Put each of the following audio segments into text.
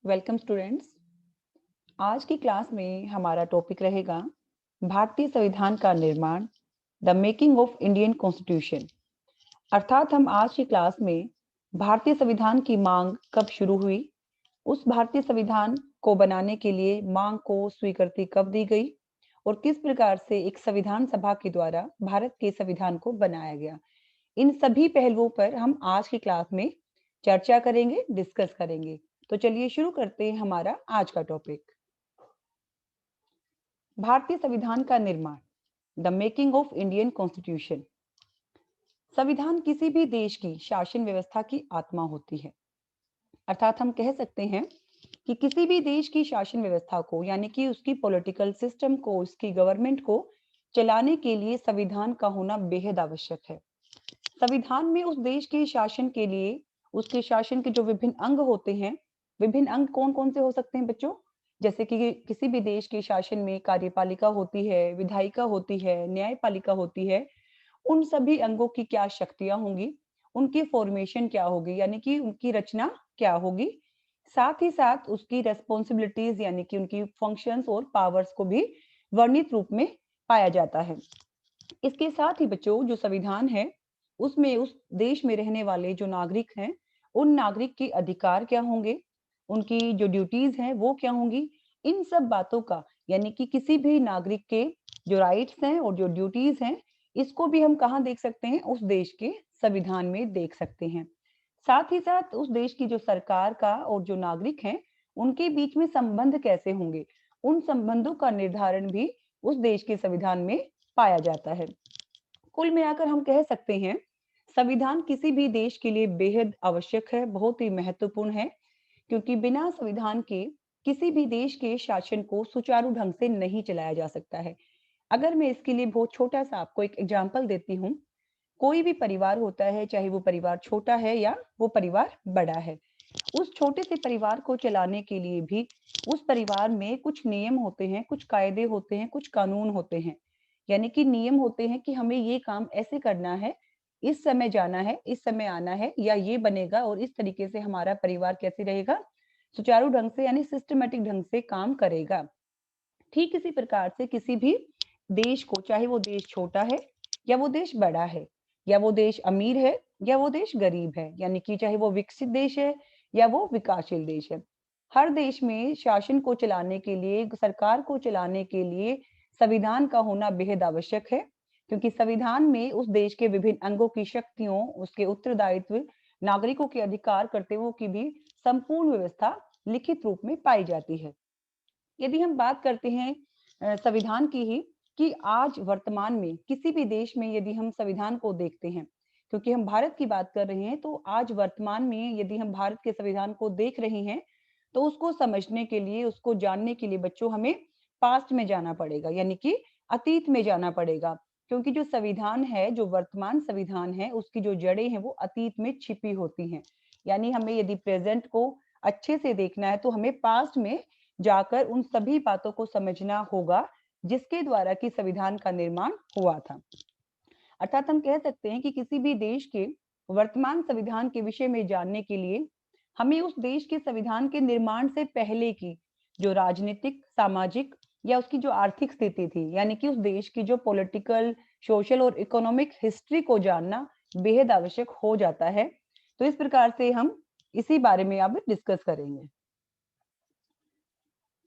Welcome students. आज की class में हमारा टॉपिक रहेगा भारतीय संविधान का निर्माण, the making of Indian constitution. अर्थात हम आज की क्लास में भारतीय संविधान की मांग कब शुरू हुई, उस भारतीय संविधान को बनाने के लिए मांग को स्वीकृति कब दी गई और किस प्रकार से एक संविधान सभा के द्वारा भारत के संविधान को बनाया गया। इन सभी पहलुओं पर हम आज की क्लास में चर्चा करेंगे, डिस्कस करेंगे। तो चलिए शुरू करते हैं हमारा आज का टॉपिक। भारतीय संविधान का निर्माण, the making of Indian constitution. संविधान किसी भी देश की शासन व्यवस्था की आत्मा होती है। अर्थात हम कह सकते हैं कि किसी भी देश की शासन व्यवस्था को, यानी कि उसकी पॉलिटिकल सिस्टम को, उसकी गवर्नमेंट को चलाने के लिए संविधान का होना बेहद आवश्यक है। संविधान में उस देश के शासन के लिए, उसके शासन के जो विभिन्न अंग होते हैं, विभिन्न अंग कौन कौन से हो सकते हैं बच्चों? जैसे कि किसी भी देश के शासन में कार्यपालिका होती है, विधायिका होती है, न्यायपालिका होती है। उन सभी अंगों की क्या शक्तियां होंगी, उनकी फॉर्मेशन क्या होगी, यानी कि उनकी रचना क्या होगी। साथ ही साथ उसकी रेस्पॉन्सिबिलिटीज यानी कि उनकी फंक्शंस और पावर्स को भी वर्णित रूप में पाया जाता है। इसके साथ ही बच्चों, जो संविधान है उसमें उस देश में रहने वाले जो नागरिक हैं, उन नागरिक के अधिकार क्या होंगे, उनकी जो ड्यूटीज हैं वो क्या होंगी। इन सब बातों का, यानी कि किसी भी नागरिक के जो राइट्स हैं और जो ड्यूटीज हैं, इसको भी हम कहाँ देख सकते हैं? उस देश के संविधान में देख सकते हैं। साथ ही साथ उस देश की जो सरकार का और जो नागरिक हैं, उनके बीच में संबंध कैसे होंगे, उन संबंधों का निर्धारण भी उस देश के संविधान में पाया जाता है। कुल मिलाकर हम कह सकते हैं संविधान किसी भी देश के लिए बेहद आवश्यक है, बहुत ही महत्वपूर्ण है, क्योंकि बिना संविधान के किसी भी देश के शासन को सुचारू ढंग से नहीं चलाया जा सकता है। अगर मैं इसके लिए बहुत छोटा सा आपको एक एग्जांपल देती हूँ। कोई भी परिवार होता है, चाहे वो परिवार छोटा है या वो परिवार बड़ा है, उस छोटे से परिवार को चलाने के लिए भी उस परिवार में कुछ नियम होते हैं, कुछ कायदे होते हैं, कुछ कानून होते हैं। यानी कि नियम होते हैं कि हमें ये काम ऐसे करना है, इस समय जाना है, इस समय आना है, या ये बनेगा और इस तरीके से हमारा परिवार कैसे रहेगा, सुचारू ढंग से, यानी सिस्टमेटिक ढंग से काम करेगा। ठीक इसी प्रकार से किसी भी देश को, चाहे वो देश छोटा है या वो देश बड़ा है, या वो देश अमीर है या वो देश गरीब है, यानी कि चाहे वो विकसित देश है या वो विकासशील देश है, हर देश में शासन को चलाने के लिए, सरकार को चलाने के लिए संविधान का होना बेहद आवश्यक है। क्योंकि संविधान में उस देश के विभिन्न अंगों की शक्तियों, उसके उत्तरदायित्व, नागरिकों के अधिकार, कर्तव्यों की भी संपूर्ण व्यवस्था लिखित रूप में पाई जाती है। यदि हम बात करते हैं संविधान की ही, कि आज वर्तमान में किसी भी देश में यदि हम संविधान को देखते हैं, क्योंकि हम भारत की बात कर रहे हैं, तो आज वर्तमान में यदि हम भारत के संविधान को देख रहे हैं, तो उसको समझने के लिए, उसको जानने के लिए बच्चों हमें पास्ट में जाना पड़ेगा, यानी कि अतीत में जाना पड़ेगा। क्योंकि जो संविधान है, जो वर्तमान संविधान है, उसकी जो जड़ें हैं वो अतीत में छिपी होती हैं। यानी हमें यदि प्रेजेंट को अच्छे से देखना है, तो हमें पास्ट में जाकर उन सभी बातों को समझना होगा जिसके द्वारा कि संविधान का निर्माण हुआ था। अर्थात हम कह सकते हैं कि किसी भी देश के वर्तमान संविधान के विषय में जानने के लिए हमें उस देश के संविधान के निर्माण से पहले की जो राजनीतिक, सामाजिक या उसकी जो आर्थिक स्थिति थी, यानी कि उस देश की जो पॉलिटिकल, सोशल और इकोनॉमिक हिस्ट्री को जानना बेहद आवश्यक हो जाता है। तो इस प्रकार से हम इसी बारे में अब डिस्कस करेंगे।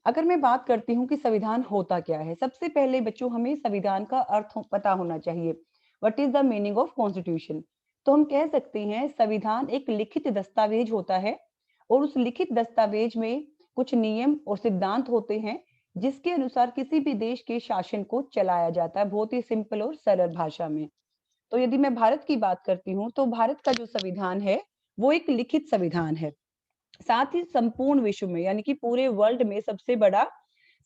अगर मैं बात करती हूँ कि संविधान होता क्या है, सबसे पहले बच्चों हमें संविधान का अर्थ पता होना चाहिए। What is the meaning of constitution? तो हम कह सकते हैं संविधान एक लिखित दस्तावेज होता है, और उस लिखित दस्तावेज में कुछ नियम और सिद्धांत होते हैं जिसके अनुसार किसी भी देश के शासन को चलाया जाता है, बहुत ही सिंपल और सरल भाषा में। तो यदि मैं भारत की बात करती हूँ, तो भारत का जो संविधान है वो एक लिखित संविधान है। साथ ही संपूर्ण विश्व में, यानी कि पूरे वर्ल्ड में सबसे बड़ा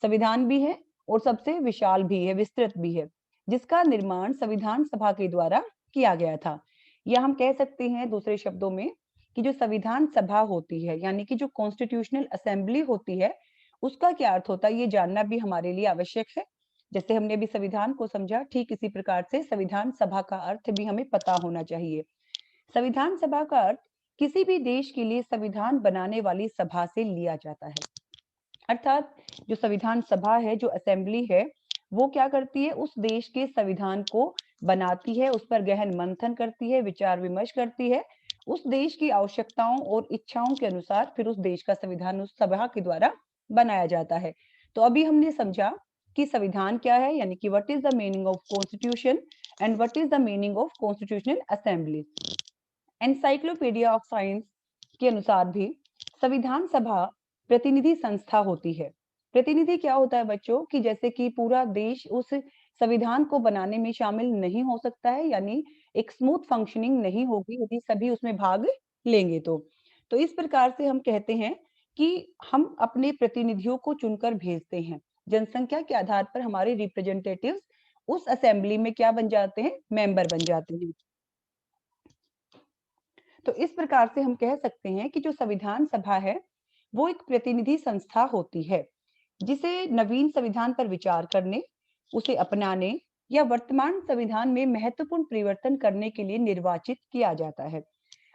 संविधान भी है और सबसे विशाल भी है, विस्तृत भी है, जिसका निर्माण संविधान सभा के द्वारा किया गया था। या हम कह सकते हैं दूसरे शब्दों में कि जो संविधान सभा होती है, यानी कि जो कॉन्स्टिट्यूशनल असेंबली होती है, उसका क्या अर्थ होता है ये जानना भी हमारे लिए आवश्यक है। जैसे हमने अभी संविधान को समझा, ठीक इसी प्रकार से संविधान सभा का अर्थ भी हमें पता होना चाहिए। संविधान सभा का अर्थ किसी भी देश के लिए संविधान बनाने वाली सभा से लिया जाता है। अर्थात जो संविधान सभा है, जो असेंबली है, वो क्या करती है, उस देश के संविधान को बनाती है, उस पर गहन मंथन करती है, विचार विमर्श करती है, उस देश की आवश्यकताओं और इच्छाओं के अनुसार फिर उस देश का संविधान उस सभा के द्वारा बनाया जाता है। तो अभी हमने समझा कि संविधान क्या है, यानी कि what is the meaning of constitution and what is the meaning of constitutional assembly. Encyclopedia of science के अनुसार भी संविधान सभा प्रतिनिधि संस्था होती है। प्रतिनिधि क्या होता है बच्चों, कि जैसे कि पूरा देश उस संविधान को बनाने में शामिल नहीं हो सकता है, यानी एक स्मूथ फंक्शनिंग नहीं होगी यदि सभी उसमें भाग लेंगे तो इस प्रकार से हम कहते हैं कि हम अपने प्रतिनिधियों को चुनकर भेजते हैं। जनसंख्या के आधार पर हमारे रिप्रेजेंटेटिव्स उस असेंबली में क्या बन जाते हैं, मेंबर बन जाते हैं। तो इस प्रकार से हम कह सकते हैं कि जो संविधान सभा है वो एक प्रतिनिधि संस्था होती है, जिसे नवीन संविधान पर विचार करने, उसे अपनाने या वर्तमान संविधान में महत्वपूर्ण परिवर्तन करने के लिए निर्वाचित किया जाता है।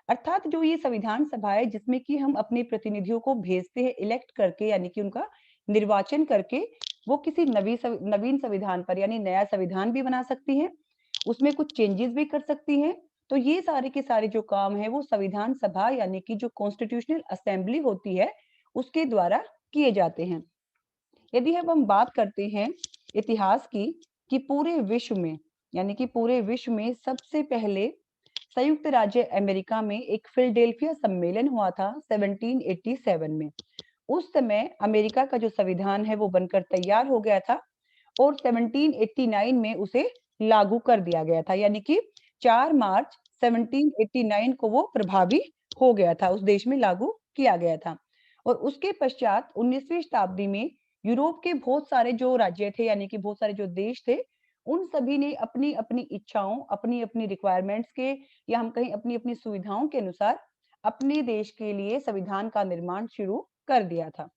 अर्थात जो ये संविधान सभा है जिसमें कि हम अपने प्रतिनिधियों को भेजते हैं इलेक्ट करके, यानी कि उनका निर्वाचन करके, वो किसी नवीन संविधान पर यानी नया संविधान भी बना सकती है, उसमें कुछ चेंजेस भी कर सकती हैं। तो ये सारे के सारे जो काम है वो संविधान सभा यानी कि जो कॉन्स्टिट्यूशनल असेंबली होती है उसके द्वारा किए जाते हैं। यदि अब हम बात करते हैं इतिहास की, कि पूरे विश्व में, यानी कि पूरे विश्व में सबसे पहले संयुक्त राज्य अमेरिका में एक फिलडेल्फिया सम्मेलन हुआ था 1787 में। उस समय अमेरिका का जो संविधान है वो बनकर तैयार हो गया था और 1789 में उसे लागू कर दिया गया था, यानी कि 4 मार्च 1789 को वो प्रभावी हो गया था, उस देश में लागू किया गया था। और उसके पश्चात 19वीं शताब्दी में यूरोप के बहुत सारे जो राज्य थे, यानी कि बहुत सारे जो देश थे, उन सभी ने अपनी अपनी इच्छाओं, अपनी अपनी रिक्वायरमेंट्स के, या हम कहीं अपनी अपनी सुविधाओं के अनुसार अपने देश के लिए संविधान का निर्माण शुरू कर दिया था।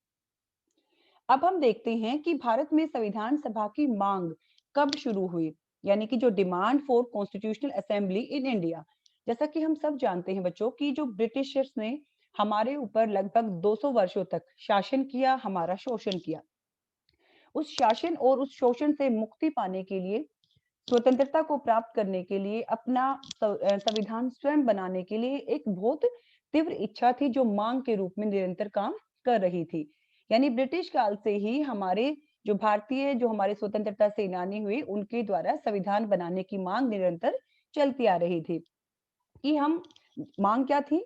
अब हम देखते हैं कि भारत में संविधान सभा की मांग कब शुरू हुई, यानी कि जो demand for constitutional assembly in India. जैसा कि हम सब जानते हैं बच्चों कि जो ब्रिटिशर्स ने हमारे ऊपर लगभग 200 वर्षों तक शासन किया, हमारा शोषण किया, उस शासन और उस शोषण से मुक्ति पाने के लिए, स्वतंत्रता को प्राप्त करने के लिए, अपना संविधान स्वयं बनाने के लिए एक बहुत तीव्र इच्छा थी जो मांग के रूप में निरंतर काम कर रही थी। यानी ब्रिटिश काल से ही हमारे जो भारतीय, जो हमारे स्वतंत्रता सेनानी हुए, उनके द्वारा संविधान बनाने की मांग निरंतर चलती आ रही थी। कि हम, मांग क्या थी,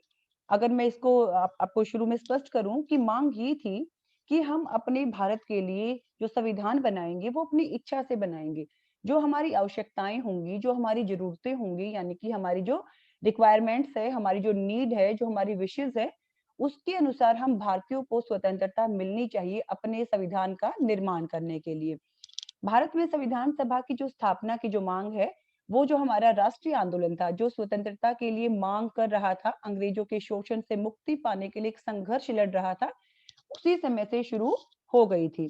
अगर मैं इसको आपको शुरू में स्पष्ट करूं, कि मांग ये थी कि हम अपने भारत के लिए जो संविधान बनाएंगे वो अपनी इच्छा से बनाएंगे। जो हमारी आवश्यकताएं होंगी, जो हमारी जरूरतें होंगी, यानी कि हमारी जो रिक्वायरमेंट्स है, हमारी जो नीड है, जो हमारी विशेष है, उसके अनुसार हम भारतीयों को स्वतंत्रता मिलनी चाहिए अपने संविधान का निर्माण करने के लिए। भारत में संविधान सभा की जो स्थापना की जो मांग है, वो जो हमारा राष्ट्रीय आंदोलन था, जो स्वतंत्रता के लिए मांग कर रहा था, अंग्रेजों के शोषण से मुक्ति पाने के लिए एक संघर्ष लड़ रहा था, उसी समय से शुरू हो गई थी।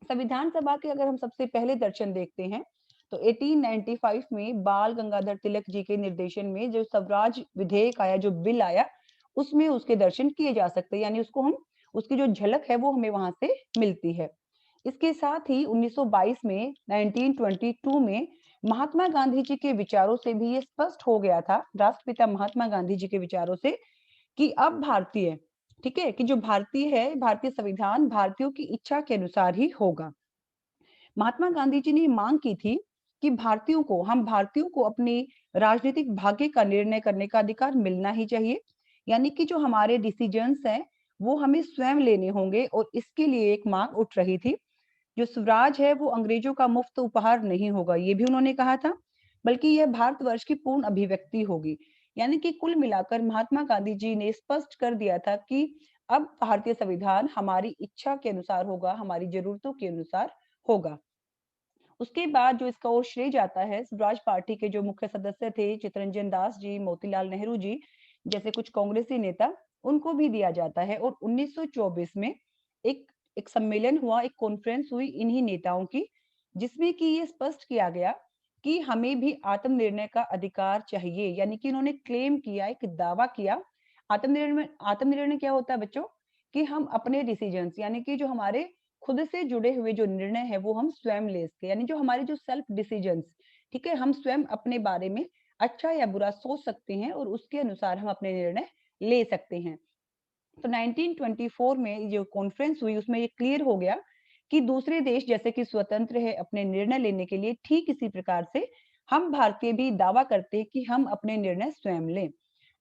संविधान सभा के अगर हम सबसे पहले दर्शन देखते हैं तो 1895 में बाल गंगाधर तिलक जी के निर्देशन में जो स्वराज विधेयक आया, जो बिल आया, उसमें उसके दर्शन किए जा सकते हैं, यानी उसको हम, उसकी जो झलक है वो हमें वहां से मिलती है। इसके साथ ही 1922 में 1922 में महात्मा गांधी जी के विचारों से भी ये स्पष्ट हो गया था, राष्ट्रपिता महात्मा गांधी जी के विचारों से, कि अब भारतीय, ठीक है, कि जो भारतीय है, भारतीय संविधान भारतीयों की इच्छा के अनुसार ही होगा। महात्मा गांधी जी ने मांग की थी कि भारतीयों को, हम भारतीयों को अपने राजनीतिक भाग्य का निर्णय करने का अधिकार मिलना ही चाहिए, यानी कि जो हमारे डिसीजंस हैं वो हमें स्वयं लेने होंगे, और इसके लिए एक मांग उठ रही थी। जो स्वराज है वो अंग्रेजों का मुफ्त उपहार नहीं होगा, ये भी उन्होंने कहा था, बल्कि यह भारतवर्ष की पूर्ण अभिव्यक्ति होगी। यानी कि कुल मिलाकर महात्मा गांधी जी ने स्पष्ट कर दिया था कि अब भारतीय संविधान हमारी इच्छा के अनुसार होगा, हमारी जरूरतों के अनुसार होगा। उसके बाद जो इसका और श्रेय जाता है स्वराज पार्टी के जो मुख्य सदस्य थे, चित्तरंजन दास जी, मोतीलाल नेहरू जी जैसे कुछ कांग्रेसी नेता, उनको भी दिया जाता है। और 1924 में एक एक सम्मेलन हुआ, एक कॉन्फ्रेंस हुई इन्हीं नेताओं की, जिसमें कि ये स्पष्ट किया गया कि हमें भी आत्मनिर्णय का अधिकार चाहिए। यानी कि इन्होंने क्लेम किया, एक दावा किया आत्मनिर्णय क्या होता है बच्चों? कि हम अपने डिसीजंस यानी कि जो हमारे खुद से जुड़े हुए जो निर्णय है वो हम स्वयं ले सके, यानी जो हमारे जो सेल्फ डिसीजंस, ठीक है, हम स्वयं अपने बारे में अच्छा या बुरा सोच सकते हैं और उसके अनुसार हम अपने निर्णय ले सकते हैं। तो 1924 में जो कॉन्फ्रेंस हुई उसमें ये क्लियर हो गया कि दूसरे देश जैसे कि स्वतंत्र है अपने निर्णय लेने के लिए, ठीक इसी प्रकार से हम भारतीय भी दावा करते हैं कि हम अपने निर्णय स्वयं लें।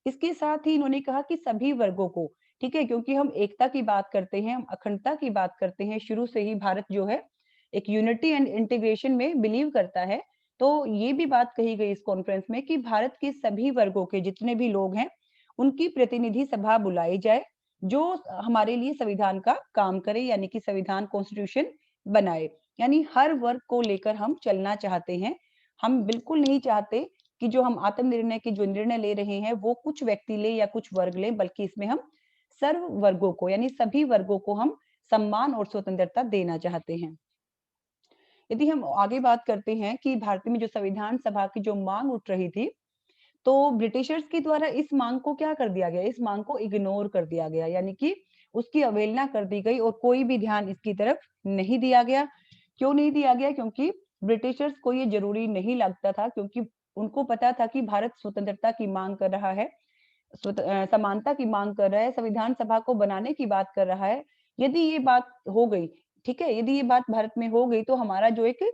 इसके साथ ही इन्होंने कहा कि सभी वर्गों को, ठीक है, क्योंकि हम एकता की बात करते हैं, हम अखंडता की बात करते हैं, शुरू से ही भारत जो है एक यूनिटी एंड इंटीग्रेशन में बिलीव करता है। तो ये भी बात कही गई इस कॉन्फ्रेंस में कि भारत के सभी वर्गों के जितने भी लोग हैं उनकी प्रतिनिधि सभा बुलाई जाए, जो हमारे लिए संविधान का काम करे, यानी कि संविधान कॉन्स्टिट्यूशन बनाए। यानी हर वर्ग को लेकर हम चलना चाहते हैं। हम बिल्कुल नहीं चाहते कि जो हम आत्मनिर्णय के जो निर्णय ले रहे हैं वो कुछ व्यक्ति ले या कुछ वर्ग ले, बल्कि इसमें हम सर्व वर्गों को यानी सभी वर्गों को हम सम्मान और स्वतंत्रता देना चाहते हैं। यदि हम आगे बात करते हैं कि भारत में जो संविधान सभा की जो मांग उठ रही थी, तो ब्रिटिशर्स के द्वारा इस मांग को क्या कर दिया गया? इस मांग को इग्नोर कर दिया गया, यानी कि उसकी अवहेलना कर दी गई और कोई भी ध्यान इसकी तरफ नहीं दिया गया। क्यों नहीं दिया गया? क्योंकि ब्रिटिशर्स को ये जरूरी नहीं लगता था, क्योंकि उनको पता था कि भारत स्वतंत्रता की मांग कर रहा है, समानता की मांग कर रहा है, संविधान सभा को बनाने की बात कर रहा है। यदि ये बात हो गई, ठीक है, यदि ये बात भारत में हो गई तो हमारा जो एक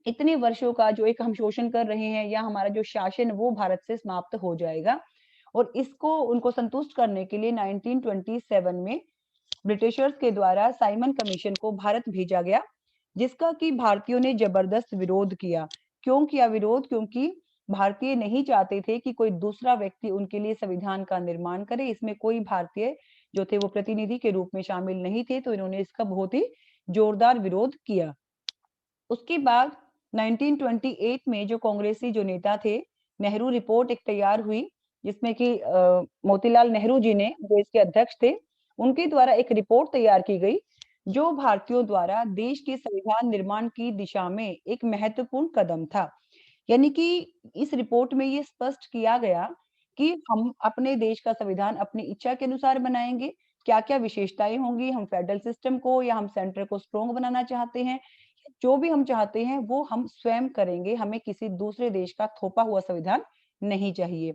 इतने वर्षों का जो एक हम शोषण कर रहे हैं या हमारा जो शासन वो भारत से समाप्त हो जाएगा। और इसको उनको संतुष्ट करने के लिए 1927 में ब्रिटिशर्स के द्वारा साइमन कमीशन को भारत भेजा गया, जिसका कि भारतीयों ने जबरदस्त विरोध किया। क्यों किया विरोध? क्योंकि भारतीय नहीं चाहते थे कि कोई दूसरा व्यक्ति उनके लिए संविधान का निर्माण करे। इसमें कोई भारतीय जो थे वो प्रतिनिधि के रूप में शामिल नहीं थे, तो इन्होंने इसका बहुत ही जोरदार विरोध किया। उसके बाद 1928 में जो कांग्रेसी जो नेता थे, नेहरू रिपोर्ट एक तैयार हुई, जिसमें कि मोतीलाल नेहरू जी ने, जो इसके अध्यक्ष थे, उनके द्वारा एक रिपोर्ट तैयार की गई, जो भारतीयों द्वारा देश के संविधान निर्माण की दिशा में एक महत्वपूर्ण कदम था। यानी कि इस रिपोर्ट में ये स्पष्ट किया गया कि हम अपने देश का संविधान अपनी इच्छा के अनुसार बनाएंगे, क्या-क्या विशेषताएं होंगी, हम फेडरल सिस्टम को या हम सेंटर को स्ट्रॉन्ग बनाना चाहते हैं, जो भी हम चाहते हैं वो हम स्वयं करेंगे, हमें किसी दूसरे देश का थोपा हुआ संविधान नहीं चाहिए।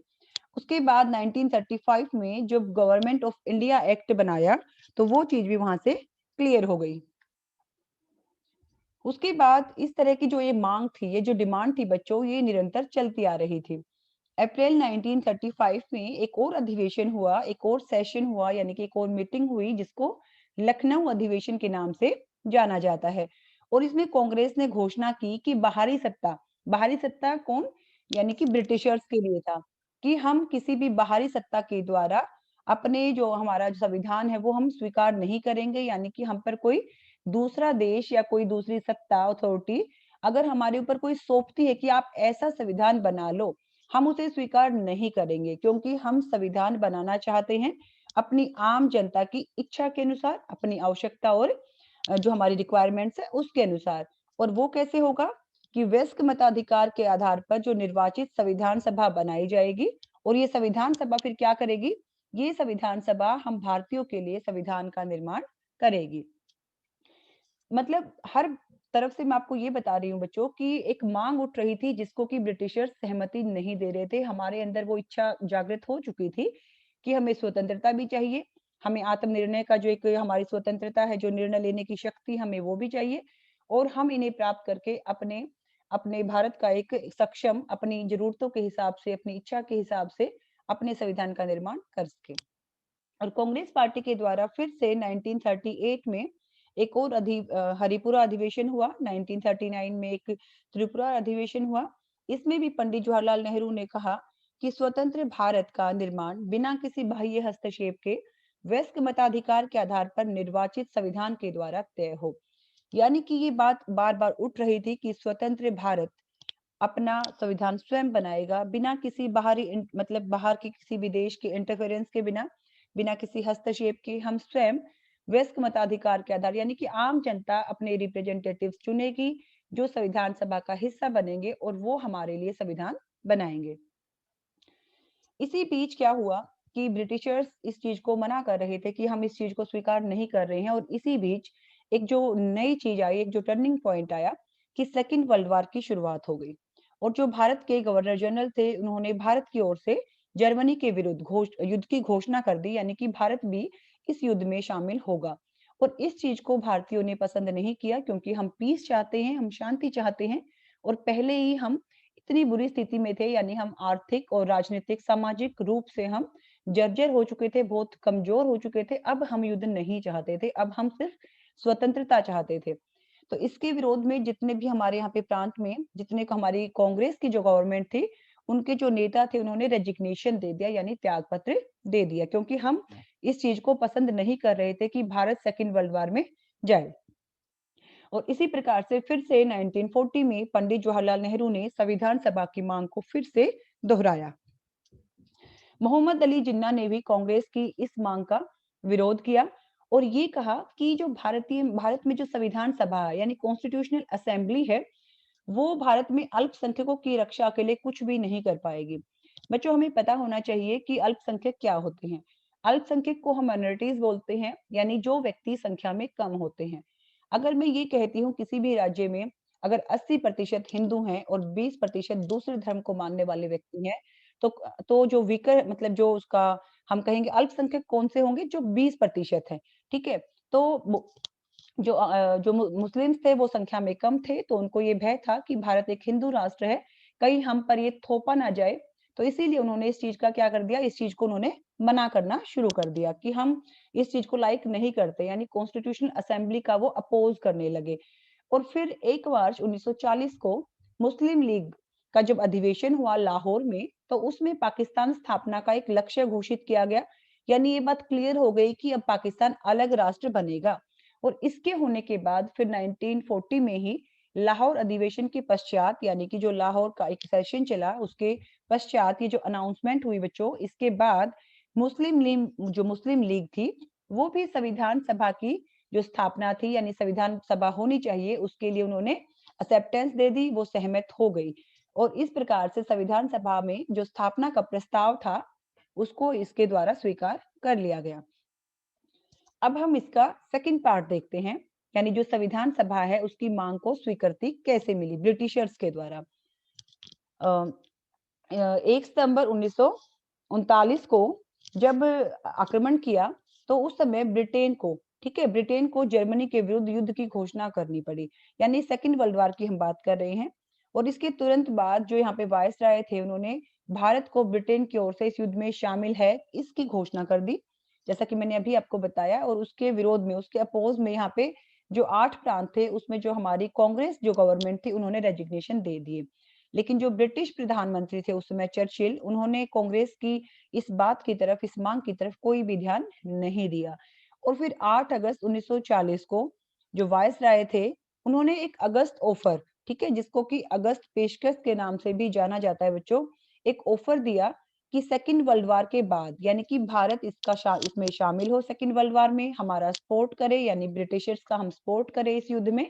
उसके बाद 1935 में जब गवर्नमेंट ऑफ इंडिया एक्ट बनाया, तो वो चीज भी वहां से क्लियर हो गई। उसके बाद इस तरह की जो ये मांग थी, ये जो डिमांड थी बच्चों, ये निरंतर चलती आ रही थी। अप्रैल 1935 में एक और अधिवेशन हुआ, एक और सेशन हुआ, यानी कि एक और मीटिंग हुई, जिसको लखनऊ अधिवेशन के नाम से जाना जाता है। और इसमें कांग्रेस ने घोषणा की कि बाहरी सत्ता कौन? यानी कि ब्रिटिशर्स के लिए था, कि हम किसी भी बाहरी सत्ता के द्वारा अपने जो हमारा जो संविधान है वो हम स्वीकार नहीं करेंगे। यानी कि हम पर कोई दूसरा देश या कोई दूसरी सत्ता अथॉरिटी अगर हमारे ऊपर कोई सौंपती है कि आप ऐसा संविधान बना लो, हम उसे स्वीकार नहीं करेंगे, क्योंकि हम संविधान बनाना चाहते हैं अपनी आम जनता की इच्छा के अनुसार, अपनी आवश्यकता और जो हमारी रिक्वायरमेंट्स है उसके अनुसार। और वो कैसे होगा? कि वयस्क मताधिकार के आधार पर जो निर्वाचित संविधान सभा बनाई जाएगी, और ये संविधान सभा फिर क्या करेगी? ये संविधान सभा हम भारतीयों के लिए संविधान का निर्माण करेगी। मतलब हर तरफ से मैं आपको ये बता रही हूँ बच्चों कि एक मांग उठ रही थी, जिसको कि ब्रिटिशर्स सहमति नहीं दे रहे थे। हमारे अंदर वो इच्छा जागृत हो चुकी थी कि हमें स्वतंत्रता भी चाहिए, हमें आत्मनिर्णय का जो एक हमारी स्वतंत्रता है, जो निर्णय लेने की शक्ति, हमें वो भी चाहिए, और हम इन्हें प्राप्त करके अपने अपने भारत का एक सक्षम, अपनी जरूरतों के हिसाब से, अपनी इच्छा के हिसाब से अपने संविधान का निर्माण कर सके। और कांग्रेस पार्टी के द्वारा फिर से 1938 में एक और हरिपुरा अधिवेशन हुआ, 1939 में एक त्रिपुरा अधिवेशन हुआ। इसमें भी पंडित जवाहरलाल नेहरू ने कहा कि स्वतंत्र भारत का निर्माण बिना किसी बाह्य हस्तक्षेप के वयस्क मताधिकार के आधार पर निर्वाचित संविधान के द्वारा तय हो। यानी कि ये बात बार बार उठ रही थी कि स्वतंत्र भारत अपना संविधान स्वयं बनाएगा, बिना किसी मतलब बाहर के किसी भी देश के इंटरफेरेंस के बिना, बिना किसी हस्तक्षेप के हम स्वयं वयस्क मताधिकार के आधार, यानी कि आम जनता अपने रिप्रेजेंटेटिव्स चुनेगी, जो संविधान सभा का हिस्सा बनेंगे और वो हमारे लिए संविधान बनाएंगे। इसी बीच क्या हुआ कि ब्रिटिशर्स इस चीज को मना कर रहे थे कि हम इस चीज को स्वीकार नहीं कर रहे हैं, और इसी बीच एक जो नई चीज आई, एक जो टर्निंग पॉइंट आया कि सेकेंड वर्ल्ड वॉर की शुरुआत हो गई। और जो भारत के गवर्नर जनरल थे, उन्होंने भारत की ओर से जर्मनी के विरुद्ध युद्ध की घोषणा कर दी, यानी कि भारत भी इस युद्ध में शामिल होगा। और इस चीज को भारतीयों ने पसंद नहीं किया, क्योंकि हम पीस चाहते हैं, हम शांति चाहते हैं, और पहले ही हम इतनी बुरी स्थिति में थे, यानी हम आर्थिक और राजनीतिक सामाजिक रूप से हम जर्जर हो चुके थे, बहुत कमजोर हो चुके थे। अब हम युद्ध नहीं चाहते थे, अब हम सिर्फ स्वतंत्रता चाहते थे। तो इसके विरोध में जितने भी हमारे यहाँ पे प्रांत में जितने हमारी कांग्रेस की जो गवर्नमेंट थी, उनके जो नेता थे, उन्होंने रेजिग्नेशन दे दिया, यानी त्याग पत्र दे दिया, क्योंकि हम इस चीज को पसंद नहीं कर रहे थे कि भारत सेकेंड वर्ल्ड वॉर में जाए। और इसी प्रकार से फिर से 1940 में पंडित जवाहरलाल नेहरू ने संविधान सभा की मांग को फिर से दोहराया। मोहम्मद अली जिन्ना ने भी कांग्रेस की इस मांग का विरोध किया और ये कहा कि जो भारत में जो संविधान सभा यानी कॉन्स्टिट्यूशनल असेंबली है, वो भारत में अल्पसंख्यकों की रक्षा के लिए कुछ भी नहीं कर पाएगी। बच्चों, हमें पता होना चाहिए कि अल्पसंख्यक क्या होते हैं। अल्पसंख्यक को हम माइनॉरिटीज बोलते हैं, यानी जो व्यक्ति संख्या में कम होते हैं। अगर मैं ये कहती हूँ किसी भी राज्य में अगर 80% हिंदू हैं और 20% दूसरे धर्म को मानने वाले व्यक्ति हैं, तो जो वीकर मतलब जो उसका हम कहेंगे अल्पसंख्यक कौन से होंगे, जो 20% है। ठीक है, तो जो मुस्लिम्स थे वो संख्या में कम थे, तो उनको ये भय था कि भारत एक हिंदू राष्ट्र है, कहीं हम पर ये थोपा ना जाए। तो इसीलिए उन्होंने इस चीज का क्या कर दिया, इस चीज को उन्होंने मना करना शुरू कर दिया कि हम इस चीज को लाइक नहीं करते, यानी कॉन्स्टिट्यूशनल असेंबली का वो अपोज करने लगे। और फिर 1 मार्च 1940 को मुस्लिम लीग का जब अधिवेशन हुआ लाहौर में, तो उसमें पाकिस्तान स्थापना का एक लक्ष्य घोषित किया गया, यानी ये बात क्लियर हो गई कि अब पाकिस्तान अलग राष्ट्र बनेगा। और इसके होने के बाद फिर 1940 में ही लाहौर अधिवेशन के पश्चात, यानी कि जो लाहौर का एक सेशन चला उसके पश्चात ये जो अनाउंसमेंट हुई बच्चों, इसके बाद मुस्लिम लीग थी, वो भी संविधान सभा की जो स्थापना थी, यानी संविधान सभा होनी चाहिए, उसके लिए उन्होंने एक्सेप्टेंस दे दी, वो सहमत हो गई। और इस प्रकार से संविधान सभा में जो स्थापना का प्रस्ताव था, उसको इसके द्वारा स्वीकार कर लिया गया। अब हम इसका सेकंड पार्ट देखते हैं, यानी जो संविधान सभा है उसकी मांग को स्वीकृति कैसे मिली ब्रिटिशर्स के द्वारा। 1 सितंबर 1939 को जब आक्रमण किया, तो उस समय ब्रिटेन को, ठीक है, ब्रिटेन को जर्मनी के विरुद्ध युद्ध की घोषणा करनी पड़ी, यानी सेकेंड वर्ल्ड वॉर की हम बात कर रहे हैं। और इसके तुरंत बाद जो यहाँ पे वायसराय थे, उन्होंने भारत को ब्रिटेन की ओर से इस युद्ध में शामिल है इसकी घोषणा कर दी, जैसा कि मैंने अभी आपको बताया। और उसके विरोध में, उसके अपोज में यहाँ पे जो 8 प्रांत थे, उसमें जो हमारी कांग्रेस जो गवर्नमेंट थी, उन्होंने रेजिग्नेशन दे दिए। लेकिन जो ब्रिटिश प्रधानमंत्री थे उस समय चर्चिल, उन्होंने कांग्रेस की इस बात की तरफ, इस मांग की तरफ कोई भी ध्यान नहीं दिया। और फिर 8 अगस्त 1940 को जो वायसराय थे, उन्होंने एक अगस्त ऑफर, ठीक है, जिसको कि अगस्त पेशकश के नाम से भी जाना जाता है बच्चों, एक ऑफर दिया कि सेकेंड वर्ल्ड वॉर के बाद, यानी कि भारत इसमें शामिल हो, सेकेंड वर्ल्ड वॉर में हमारा सपोर्ट करे, यानी ब्रिटिशर्स का हम सपोर्ट करें इस युद्ध में,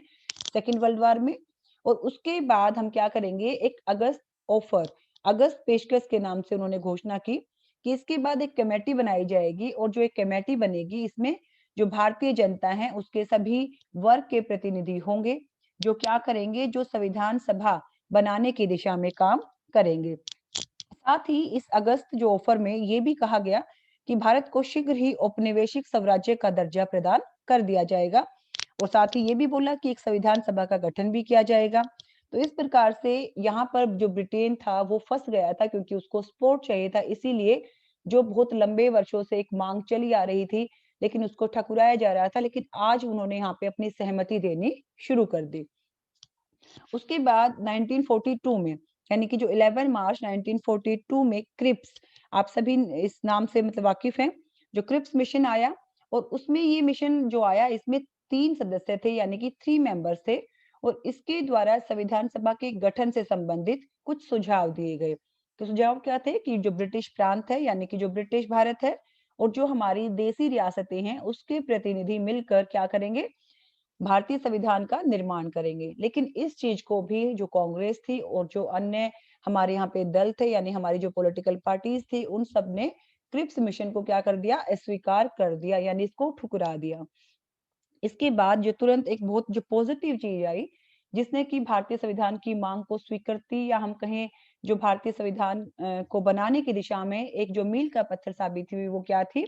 सेकेंड वर्ल्ड वॉर में। और उसके बाद हम क्या करेंगे, एक अगस्त ऑफर, अगस्त पेशकश के नाम से उन्होंने घोषणा की कि इसके बाद एक कमेटी बनाई जाएगी, और जो एक कमेटी बनेगी, इसमें जो भारतीय जनता है उसके सभी वर्ग के प्रतिनिधि होंगे, जो क्या करेंगे, जो संविधान सभा बनाने की दिशा में काम करेंगे। साथ ही इस अगस्त जो ऑफर में ये भी कहा गया कि भारत को शीघ्र ही औपनिवेशिक स्वराज्य का दर्जा प्रदान कर दिया जाएगा, और साथ ही ये भी बोला कि एक संविधान सभा का गठन भी किया जाएगा। तो इस प्रकार से यहाँ पर जो ब्रिटेन था वो फंस गया था, क्योंकि उसको सपोर्ट चाहिए था, इसीलिए जो बहुत लंबे वर्षों से एक मांग चली आ रही थी, लेकिन उसको ठकुराया जा रहा था, लेकिन आज उन्होंने यहाँ पे अपनी सहमति देनी शुरू कर दी। उसके बाद 1942 में, यानी कि जो 11 मार्च 1942 में क्रिप्स, आप सभी इस नाम से मतलब वाकिफ हैं, जो क्रिप्स मिशन आया, और उसमें ये मिशन जो आया, इसमें 3 सदस्य थे, यानी कि 3 मेंबर्स थे। और इसके द्वारा संविधान सभा के गठन से संबंधित कुछ सुझाव दिए गए। तो सुझाव क्या थे कि जो ब्रिटिश प्रांत है, यानी कि जो ब्रिटिश भारत है, और जो हमारी देसी रियासतें हैं, उसके प्रतिनिधि मिलकर क्या करेंगे, भारतीय संविधान का निर्माण करेंगे। लेकिन इस चीज को भी जो कांग्रेस थी और जो अन्य हमारे यहाँ पे दल थे, यानी हमारी जो पॉलिटिकल पार्टीज थी, उन सब ने क्रिप्स मिशन को क्या कर दिया, अस्वीकार कर दिया, यानी इसको ठुकरा दिया। इसके बाद जो तुरंत एक बहुत जो पॉजिटिव चीज आई, जिसने कि भारतीय संविधान की मांग को स्वीकृति, या हम कहें जो भारतीय संविधान को बनाने की दिशा में एक जो मील का पत्थर साबित हुई, वो क्या थी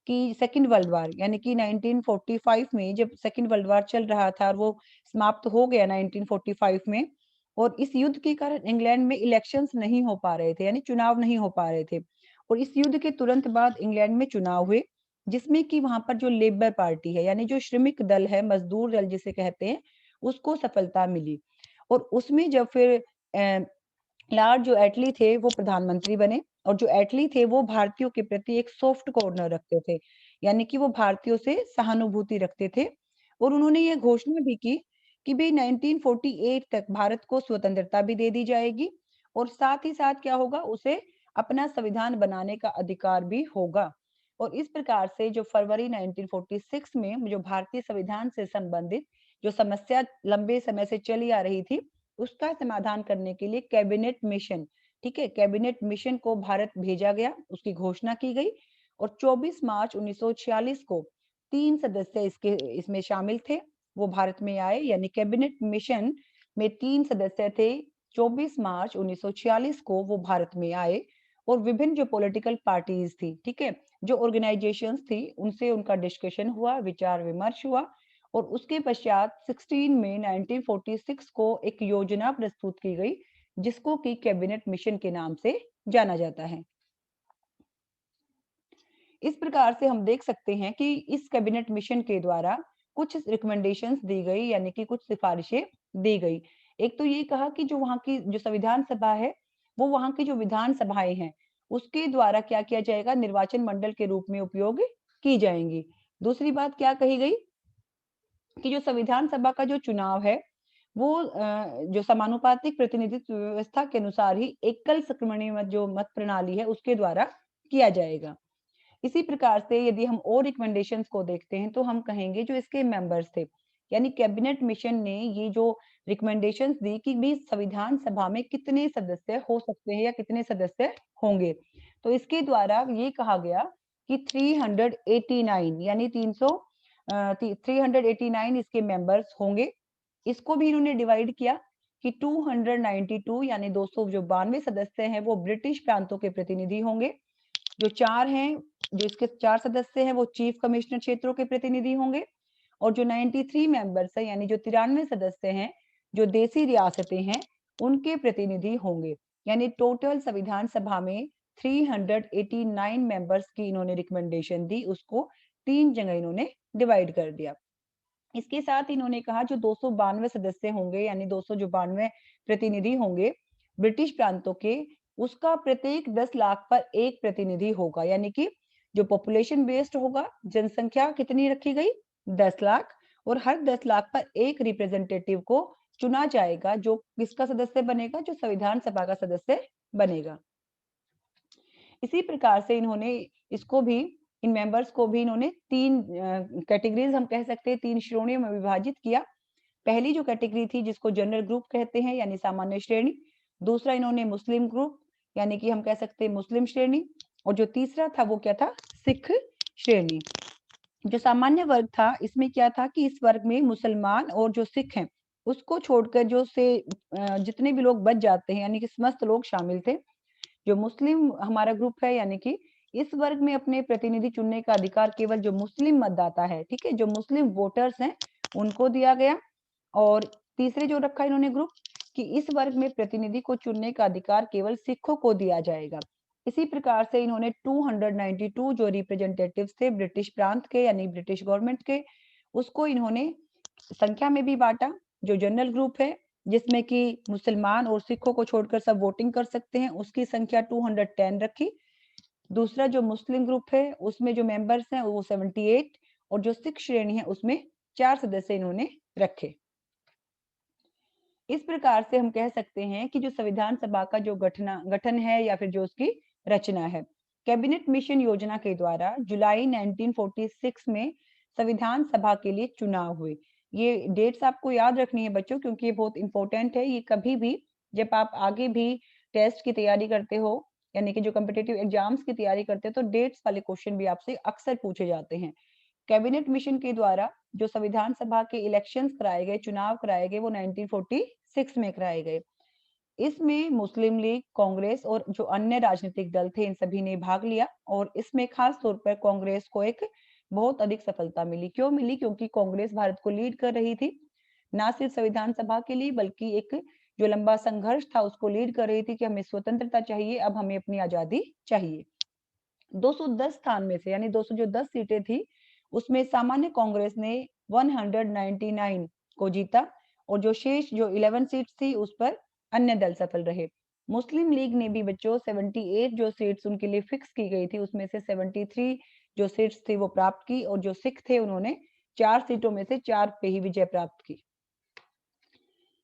कि सेकेंड वर्ल्ड वार, यानी कि 1945 में जब सेकेंड वर्ल्ड वार चल रहा था और वो समाप्त हो गया 1945 में, और इस युद्ध के कारण इंग्लैंड में इलेक्शंस नहीं हो पा रहे थे, यानी चुनाव नहीं हो पा रहे थे। और इस युद्ध के तुरंत बाद इंग्लैंड में चुनाव हुए, जिसमें कि वहां पर जो लेबर पार्टी है, यानी जो श्रमिक दल है, मजदूर दल जिसे कहते हैं, उसको सफलता मिली। और उसमें जब फिर लॉर्ड जो एटली थे वो प्रधानमंत्री बने, और जो एटली थे वो भारतीयों के प्रति एक सॉफ्ट कॉर्नर रखते थे, यानी कि वो भारतीयों से सहानुभूति रखते थे। और उन्होंने ये घोषणा भी की कि भाई 1948 तक भारत को स्वतंत्रता भी दे दी जाएगी, और साथ ही साथ क्या होगा, उसे अपना संविधान बनाने का अधिकार भी होगा। और इस प्रकार से जो फरवरी 1946 में जो भारतीय संविधान से संबंधित जो समस्या लंबे समय से चली आ रही थी, उसका समाधान करने के लिए कैबिनेट मिशन, ठीक है, कैबिनेट मिशन को भारत भेजा गया, उसकी घोषणा की गई। और 24 मार्च 1946 को 3 सदस्य इसमें शामिल थे, वो भारत में आए, यानी कैबिनेट मिशन में 3 सदस्य थे। 24 मार्च 1946 को वो भारत में आए, और विभिन्न जो पॉलिटिकल पार्टीज थी, ठीक है, जो ऑर्गेनाइजेशंस थी, उनसे उनका डिस्कशन हुआ, विचार विमर्श हुआ। और उसके पश्चात 16 मई 1946 को एक योजना प्रस्तुत की गई, जिसको कि कैबिनेट मिशन के नाम से जाना जाता है। इस प्रकार से हम देख सकते हैं कि इस कैबिनेट मिशन के द्वारा कुछ रिकमेंडेशंस दी गई, यानी कि कुछ सिफारिशें दी गई। एक तो ये कहा कि जो वहां की जो संविधान सभा है, वो वहां की जो विधान सभाएं हैं, उसके द्वारा क्या किया जाएगा, निर्वाचन मंडल के रूप में उपयोग की जाएंगी। दूसरी बात क्या कही गई कि जो संविधान सभा का जो चुनाव है, वो जो समानुपातिक प्रतिनिधित्व व्यवस्था के अनुसार ही एकल संक्रमणीय मत जो मत प्रणाली है, उसके द्वारा किया जाएगा। इसी प्रकार से यदि हम और रिकमेंडेशंस को देखते हैं, तो हम कहेंगे जो इसके मेंबर्स थे, यानी कैबिनेट मिशन ने ये जो रिकमेंडेशंस दी कि भी संविधान सभा में कितने सदस्य हो सकते हैं या कितने सदस्य होंगे, तो इसके द्वारा ये कहा गया कि 389, यानी 389 इसके मेंबर्स होंगे। इसको भी इन्होंने डिवाइड किया कि 292, यानी 200 जो 92 सदस्य हैं, वो ब्रिटिश प्रांतों के प्रतिनिधि होंगे। जो 4 हैं, जो इसके 4 सदस्य हैं, वो चीफ कमिश्नर क्षेत्रों के प्रतिनिधि होंगे। और जो 93 मेंबर्स है, यानी जो 93 सदस्य हैं, जो देसी रियासतें हैं, उनके प्रतिनिधि होंगे। यानी टोटल संविधान सभा में 389 मेंबर्स की इन्होंने रिकमेंडेशन दी, उसको 3 जगह इन्होंने डिवाइड कर दिया। इसके साथ इन्होंने कहा जो 292 सदस्य होंगे, यानी 200 जो 92 प्रतिनिधि होंगे ब्रिटिश प्रांतों के, उसका प्रत्येक 10 लाख पर एक प्रतिनिधि होगा, यानी कि जो पॉपुलेशन बेस्ड होगा, जनसंख्या कितनी रखी गई, 10 लाख, और हर 10 लाख पर एक रिप्रेजेंटेटिव को चुना जाएगा, जो किसका सदस्य बनेगा, जो संविधान सभा का सदस्य बनेगा। इसी प्रकार से इन्होंने इसको भी, इन मेंबर्स को भी इन्होंने 3 कैटेगरीज हम कह सकते हैं, 3 श्रेणियों में विभाजित किया। पहली जो कैटेगरी थी, जिसको जनरल ग्रुप कहते हैं, यानी सामान्य श्रेणी। दूसरा इन्होंने मुस्लिम ग्रुप, यानी कि हम कह सकते हैं मुस्लिम श्रेणी। और जो तीसरा था वो क्या था, सिख श्रेणी। जो सामान्य वर्ग था, इसमें क्या था कि इस वर्ग में मुसलमान और जो सिख हैं, उसको छोड़कर जो से जितने भी लोग बच जाते हैं, यानी कि समस्त लोग शामिल थे। जो मुस्लिम हमारा ग्रुप है, यानी कि इस वर्ग में अपने प्रतिनिधि चुनने का अधिकार केवल जो मुस्लिम मतदाता है, ठीक है, जो मुस्लिम वोटर्स हैं, उनको दिया गया। और तीसरे जो रखा इन्होंने ग्रुप कि इस वर्ग में प्रतिनिधि को चुनने का अधिकार केवल सिखों को दिया जाएगा। इसी प्रकार से इन्होंने 292 जो रिप्रेजेंटेटिव्स थे ब्रिटिश प्रांत के, यानी ब्रिटिश गवर्नमेंट के, उसको इन्होंने संख्या में भी बांटा। जो जनरल ग्रुप है, जिसमें कि मुसलमान और सिखों को छोड़कर सब वोटिंग कर सकते हैं, उसकी संख्या 210 रखी। दूसरा जो मुस्लिम ग्रुप है, उसमें जो मेंबर्स हैं वो 78, और जो सिख श्रेणी है उसमें 4 सदस्य इन्होंने रखे। इस प्रकार से हम कह सकते हैं कि जो संविधान सभा का जो गठन है, या फिर जो उसकी रचना है, कैबिनेट मिशन योजना के द्वारा जुलाई 1946 में संविधान सभा के लिए चुनाव हुए। ये डेट्स आपको याद रखनी है बच्चों, क्योंकि ये बहुत इंपॉर्टेंट है। ये कभी भी जब आप आगे भी टेस्ट की तैयारी करते हो, यानी कि जो कॉम्पिटिटिव एग्जाम्स की तैयारी करते हैं तो डेट्स वाले क्वेश्चन भी आपसे अक्सर पूछे जाते हैं। कैबिनेट मिशन के द्वारा जो संविधान सभा के इलेक्शंस कराए गए, चुनाव कराए गए, वो 1946 में कराए गए। इसमें मुस्लिम लीग, कांग्रेस और जो अन्य राजनीतिक दल थे इन सभी ने भाग लिया और इसमें खास तौर पर कांग्रेस को एक बहुत अधिक सफलता मिली। क्यों मिली? क्योंकि कांग्रेस भारत को लीड कर रही थी, ना सिर्फ संविधान सभा के लिए बल्कि एक जो लंबा संघर्ष था उसको लीड कर रही थी कि हमें स्वतंत्रता चाहिए, अब हमें अपनी आजादी चाहिए। 210 स्थान में से यानी 200 जो 10 सीटें थी उसमें सामान्य कांग्रेस ने 199 को जीता और जो शेष जो 11 सीट्स थी उस पर अन्य दल सफल रहे। मुस्लिम लीग ने भी बच्चों 78 जो सीट्स उनके लिए फिक्स की गई थी उसमें से 73 जो सीट्स थी वो प्राप्त की और जो सिख थे उन्होंने 4 सीटों में से 4 पे ही विजय प्राप्त की।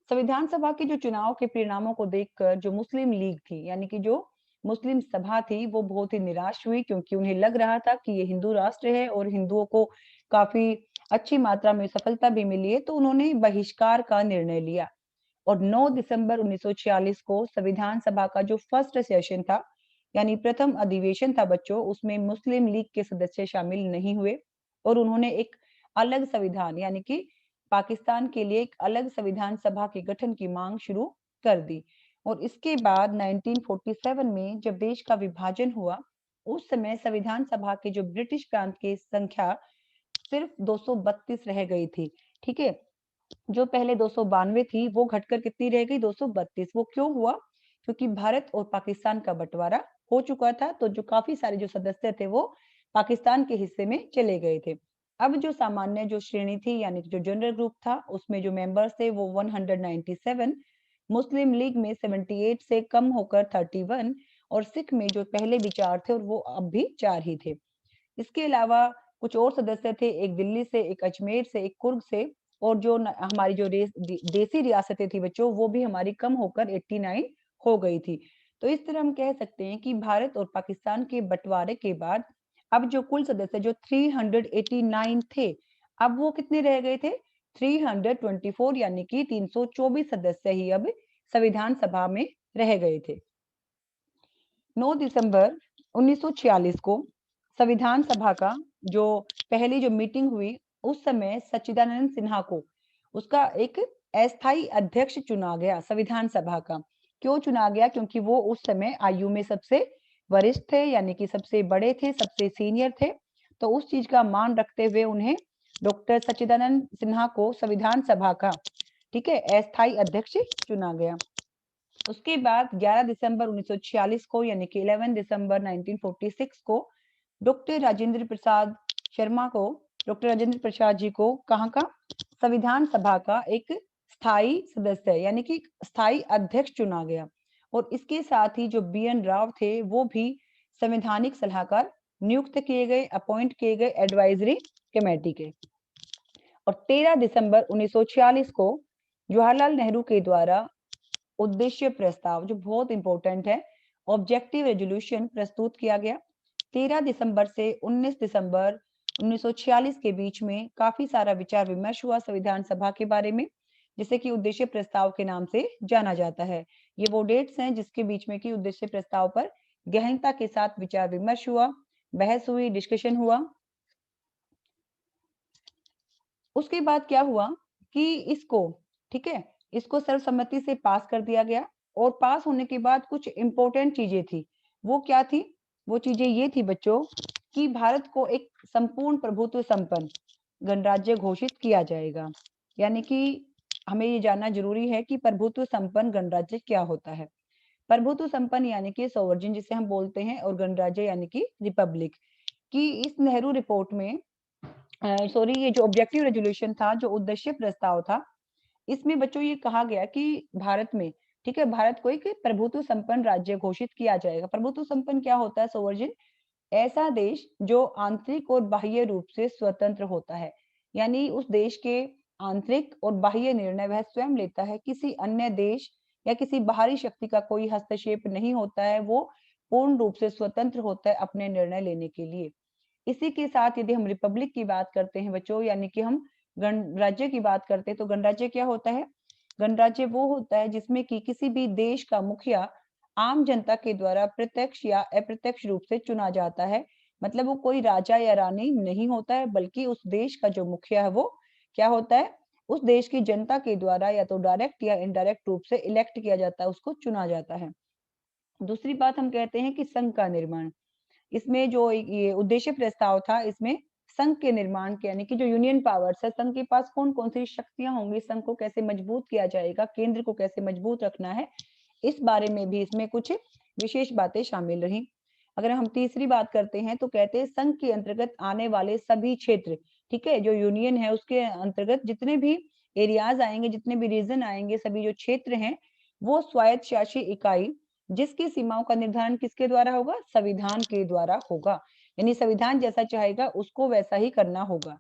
संविधान सभा के जो चुनाव के परिणामों को देखकर जो मुस्लिम लीग थी यानी कि जो मुस्लिम सभा थी वो बहुत ही निराश हुई क्योंकि उन्हें लग रहा था कि ये हिंदू राष्ट्र है और हिंदुओं को काफी अच्छी मात्रा में सफलता भी मिली है, तो उन्होंने बहिष्कार का निर्णय लिया और 9 दिसंबर 1946 को संविधान सभा का जो फर्स्ट सेशन था यानी प्रथम अधिवेशन था बच्चों, उसमें मुस्लिम लीग के सदस्य शामिल नहीं हुए और उन्होंने एक अलग संविधान यानी कि पाकिस्तान के लिए एक अलग संविधान सभा के गठन की मांग शुरू कर दी। और इसके बाद 1947 में जब देश का विभाजन हुआ उस समय संविधान सभा के जो ब्रिटिश प्रांत की संख्या सिर्फ 232 रह गई थी। ठीक है, जो पहले 292 थी वो घटकर कितनी रह गई? 232। वो क्यों हुआ? क्योंकि भारत और पाकिस्तान का बंटवारा हो चुका था, तो जो काफी सारे जो सदस्य थे वो पाकिस्तान के हिस्से में चले गए थे। अब जो सामान्य जो श्रेणी थी यानी जो जनरल ग्रुप था उसमें जो मेंबर्स थे वो 197, मुस्लिम लीग में 78 से कम होकर 31 और सिख में जो पहले भी 4 थे और वो अब भी 4 ही थे। इसके अलावा कुछ और सदस्य थे, एक दिल्ली से, एक अजमेर से, एक कुर्ग से और जो हमारी जो देसी रियासतें थी बच्चों वो भी हमारी कम होकर 89 हो गई थी। तो इस तरह हम कह सकते हैं कि भारत और पाकिस्तान के बंटवारे के बाद अब जो कुल सदस्य जो 389 थे, अब वो कितने रह गए थे? 324 यानी कि 324 सदस्य ही अब संविधान सभा में रह गए थे। 9 दिसंबर 1946 को संविधान सभा का जो पहली जो मीटिंग हुई उस समय सच्चिदानंद सिन्हा को उसका एक अस्थायी अध्यक्ष चुना गया संविधान सभा का। क्यों चुना गया? क्योंकि वो उस समय आयु में सबसे वरिष्ठ थे यानी कि सबसे बड़े थे, सबसे सीनियर थे, तो उस चीज का मान रखते हुए उन्हें डॉक्टर सच्चिदानंद सिन्हा को संविधान सभा का ठीक है अस्थायी अध्यक्ष चुना गया। उसके बाद 11 दिसंबर 1946 को यानी कि 11 दिसंबर 1946 को डॉक्टर राजेंद्र प्रसाद शर्मा को डॉक्टर राजेंद्र प्रसाद जी को कहाँ का? संविधान सभा का एक स्थायी सदस्य यानी कि स्थायी अध्यक्ष चुना गया और इसके साथ ही जो BN राव थे वो भी संवैधानिक सलाहकार नियुक्त किए गए, अपॉइंट किए गए एडवाइजरी कमेटी के। और 13 दिसंबर 1946 को जवाहरलाल नेहरू के द्वारा उद्देश्य प्रस्ताव जो बहुत इंपॉर्टेंट है ऑब्जेक्टिव रेजोल्यूशन प्रस्तुत किया गया। 13 दिसंबर से 19 दिसंबर 1946 के बीच में काफी सारा विचार विमर्श हुआ संविधान सभा के बारे में, जिसे कि उद्देश्य प्रस्ताव के नाम से जाना जाता है। ये वो डेट्स हैं जिसके बीच में कि उद्देश्य प्रस्ताव पर गहनता के साथ विचार विमर्श हुआ, बहस हुई, डिस्कशन हुआ। उसके बाद क्या हुआ कि इसको ठीक है इसको सर्वसम्मति से पास कर दिया गया और पास होने के बाद कुछ इंपॉर्टेंट चीजें थी। वो क्या थी? वो चीजें ये थी बच्चों कि भारत को एक संपूर्ण प्रभुत्व संपन्न गणराज्य घोषित किया जाएगा। यानी कि हमें ये जानना जरूरी है कि प्रभुत्व संपन्न गणराज्य क्या होता है। प्रभुत्व संपन्न यानी कि सोवरेन जिसे हम बोलते हैं और गणराज्य यानी कि रिपब्लिक। कि इस नेहरू रिपोर्ट में सॉरी ये जो ऑब्जेक्टिव रेजोल्यूशन था, जो उद्देश्य प्रस्ताव था, इसमें बच्चों ये कहा गया कि भारत में ठीक है भारत को एक प्रभुत्व संपन्न राज्य घोषित किया जाएगा। प्रभुत्व संपन्न क्या होता है? सोवर्जिन ऐसा देश जो आंतरिक और बाह्य रूप से स्वतंत्र होता है, यानी उस देश के आंतरिक और बाह्य निर्णय वह स्वयं लेता है, किसी अन्य देश या किसी बाहरी शक्ति का कोई हस्तक्षेप नहीं होता है, वो पूर्ण रूप से स्वतंत्र होता है अपने निर्णय लेने के लिए। इसी के साथ यदि हम रिपब्लिक की बात करते हैं बच्चों यानी कि हम गणराज्य की बात करते हैं तो गणराज्य क्या होता है? गणराज्य वो होता है जिसमें कि किसी भी देश का मुखिया आम जनता के द्वारा प्रत्यक्ष या अप्रत्यक्ष रूप से चुना जाता है। मतलब वो कोई राजा या रानी नहीं होता है, बल्कि उस देश का जो मुखिया है वो क्या होता है, उस देश की जनता के द्वारा या तो डायरेक्ट या इनडायरेक्ट रूप से इलेक्ट किया जाता है, उसको चुना जाता है। दूसरी बात हम कहते हैं कि संघ का निर्माण। इसमें जो ये उद्देश्य प्रस्ताव था, इसमें संघ के निर्माण के यानी कि जो यूनियन पावर्स है, संघ के पास कौन-कौन सी शक्तियां होंगी, संघ को कैसे मजबूत किया जाएगा, केंद्र को कैसे मजबूत रखना है, इस बारे में भी इसमें कुछ विशेष बातें शामिल रही। अगर हम तीसरी बात करते हैं तो कहते हैं संघ के अंतर्गत आने वाले सभी क्षेत्र, ठीक है, जो यूनियन है उसके अंतर्गत जितने भी एरियाज आएंगे, जितने भी रीजन आएंगे, सभी जो क्षेत्र हैं, वो स्वायत्त शासी इकाई जिसकी सीमाओं का निर्धारण किसके द्वारा होगा, संविधान के द्वारा होगा। यानी संविधान जैसा चाहेगा उसको वैसा ही करना होगा।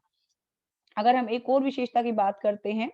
अगर हम एक और विशेषता की बात करते हैं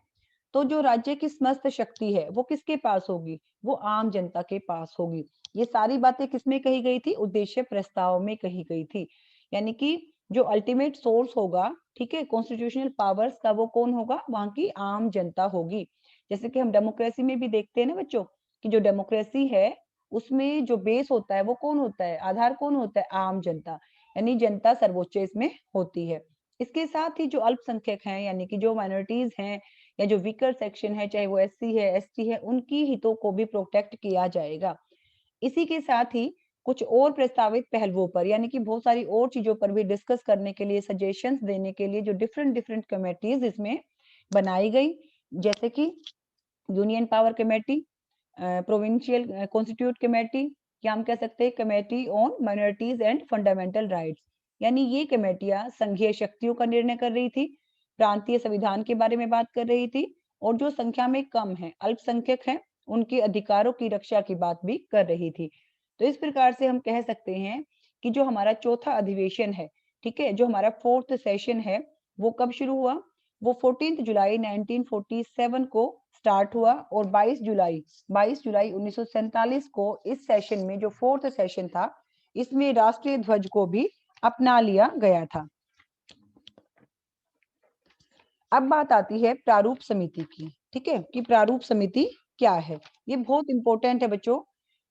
तो जो राज्य की समस्त शक्ति है वो किसके पास होगी, वो आम जनता के पास होगी। ये सारी बातें किसमें कही गई थी, उद्देश्य प्रस्ताव में कही गई थी। यानी कि जो अल्टीमेट सोर्स होगा, ठीक है, कॉन्स्टिट्यूशनल पावर्स का, वो कौन होगा, वहां की आम जनता होगी। जैसे कि हम डेमोक्रेसी में भी देखते हैं ना बच्चों, कि जो डेमोक्रेसी है उसमें जो बेस होता है वो कौन होता है, आधार कौन होता है, आम जनता। यानी जनता सर्वोच्च इसमें होती है। इसके साथ ही जो अल्पसंख्यक हैं, यानी कि जो माइनॉरिटीज हैं या जो वीकर सेक्शन है, चाहे वो एससी है, एसटी है, उनकी हितों को भी प्रोटेक्ट किया जाएगा। इसी के साथ ही कुछ और प्रस्तावित पहलुओं पर, यानी कि बहुत सारी और चीजों पर भी डिस्कस करने के लिए, सजेशंस देने के लिए जो डिफरेंट डिफरेंट कमेटीज इसमें बनाई गई, जैसे कि union power committee, provincial constitute committee, या हम कह सकते हैं committee on minorities and fundamental rights. यानी ये कमेटियां संघीय शक्तियों का निर्णय कर रही थी, प्रांतीय संविधान के बारे में बात कर रही थी, और जो संख्या में कम है, अल्पसंख्यक है, उनके अधिकारों की रक्षा की बात भी कर रही थी। तो इस प्रकार से हम कह सकते हैं कि जो हमारा चौथा अधिवेशन है, ठीक है, जो हमारा फोर्थ सेशन है, वो कब शुरू हुआ, वो 14 जुलाई 1947 को स्टार्ट हुआ, और 22 जुलाई 1947 को इस सेशन में, जो फोर्थ सेशन था, इसमें राष्ट्रीय ध्वज को भी अपना लिया गया था। अब बात आती है प्रारूप समिति की, ठीक है, कि प्रारूप समिति क्या है। ये बहुत इंपॉर्टेंट है बच्चों।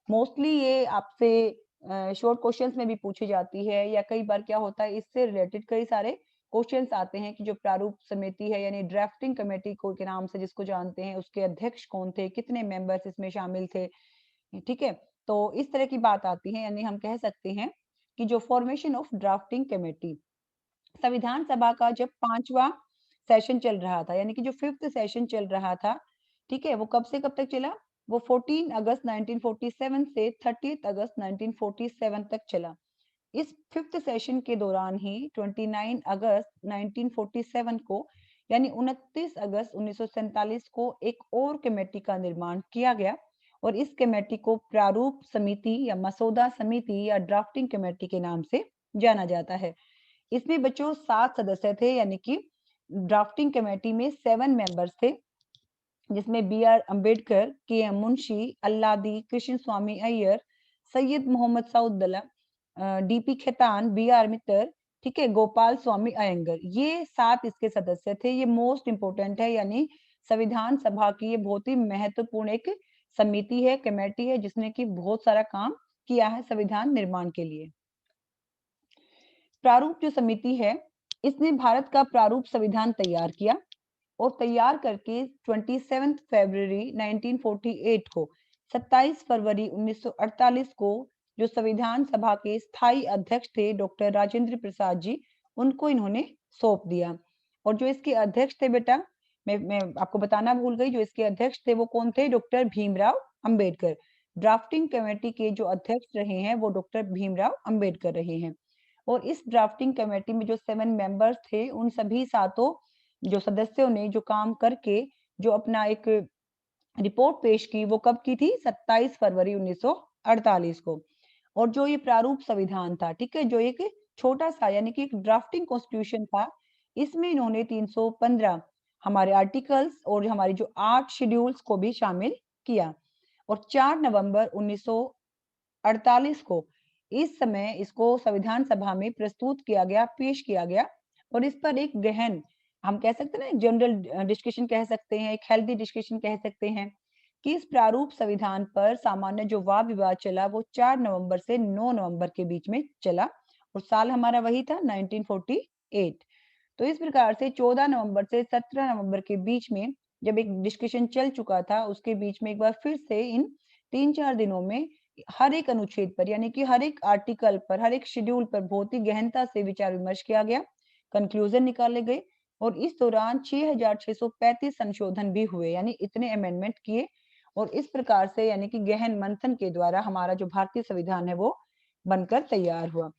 मोस्टली ये आपसे शॉर्ट क्वेश्चंस में भी पूछी जाती है, या कई बार क्या होता है, इससे रिलेटेड कई सारे क्वेश्चंस आते हैं कि जो प्रारूप समिति है, यानी ड्राफ्टिंग कमेटी को के नाम से जिसको जानते हैं, उसके अध्यक्ष कौन थे, कितने मेंबर्स इसमें शामिल थे, ठीक है। तो इस तरह की बात आती है, यानी हम कह सकते हैं कि जो फॉर्मेशन ऑफ ड्राफ्टिंग कमेटी, संविधान सभा का जब 5वां सेशन चल रहा था, यानी कि जो 5th सेशन चल रहा था, ठीक है, वो कब से कब तक चला, वो 14 अगस्त 1947 से 30 अगस्त 1947 तक चला। इस 5th सेशन के दौरान ही 29 अगस्त 1947 को, यानी 29 अगस्त 1947 को एक और कमेटी का निर्माण किया गया, और इस कमेटी को प्रारूप समिति या मसौदा समिति या ड्राफ्टिंग कमेटी के नाम से जाना जाता है। इसमें बच्चों 7 सदस्य थे, यानी कि ड्राफ्टिंग कमेटी में 7 मेंबर्स थे, जिसमें B R Ambedkar, K M Munshi, Alladi, Krishnaswami Ayyar, Syed Mohammad Saadulla, D P Khaitan, B R Mitter, ठीक है, गोपाल स्वामी अयंगर, ये 7 इसके सदस्य थे। ये मोस्ट इंपोर्टेंट है, यानी संविधान सभा की ये बहुत ही महत्वपूर्ण एक समिति है, कमेटी है, जिसने की बहुत सारा काम किया है संविधान निर्माण के लिए। प्रारूप जो समिति है, इसने भारत का प्रारूप संविधान तैयार किया, और तैयार करके 27 फरवरी 1948 को, 27 फरवरी 1948 को जो संविधान सभा के स्थायी अध्यक्ष थे डॉक्टर राजेंद्र प्रसाद जी, उनको इन्होंने सौंप दिया। और जो इसके अध्यक्ष थे बेटा, मैं आपको बताना भूल गई, जो इसके अध्यक्ष थे वो कौन थे, doctor Bhimrao Ambedkar. Drafting committee के जो अध्यक्ष रहे हैं वो डॉक्टर भीमराव अंबेडकर रहे हैं। और इस ड्राफ्टिंग कमेटी में जो 7 मेंबर्स थे, उन सभी 7 जो सदस्यों ने जो काम करके जो अपना एक रिपोर्ट पेश की, वो कब की थी, 27 फरवरी 1948 को। और जो ये प्रारूप संविधान था, ठीक है, जो एक छोटा सा यानी कि एक ड्राफ्टिंग कॉन्स्टिट्यूशन था, इसमें इन्होंने 315 हमारे आर्टिकल्स और हमारी जो 8 शेड्यूल्स को भी शामिल किया। और 4 नवंबर 1948 को इस समय इसको संविधान सभा में प्रस्तुत किया गया, पेश किया गया, और इस पर एक गहन, हम कह सकते हैं ना, जनरल डिस्कशन कह सकते हैं, एक हेल्दी डिस्कशन कह सकते हैं, कि इस प्रारूप संविधान पर सामान्य जो वाद विवाद चला वो 4 नवंबर से 9 नवंबर के बीच में चला और साल हमारा वही था 1948। तो इस प्रकार से 14 नवंबर से 17 नवंबर के बीच में जब एक डिस्कशन चल चुका था, उसके बीच में एक बार फिर से इन 3-4 दिनों में हर एक अनुच्छेद पर यानी कि हर एक आर्टिकल पर, हर एक शेड्यूल पर बहुत ही गहनता से विचार विमर्श किया गया, कंक्लूजन निकाले गए और इस दौरान 6,635 संशोधन भी हुए, यानी इतने अमेंडमेंट किए और इस प्रकार से यानी कि गहन मंथन के द्वारा हमारा जो भारतीय संविधान है वो बनकर तैयार हुआ।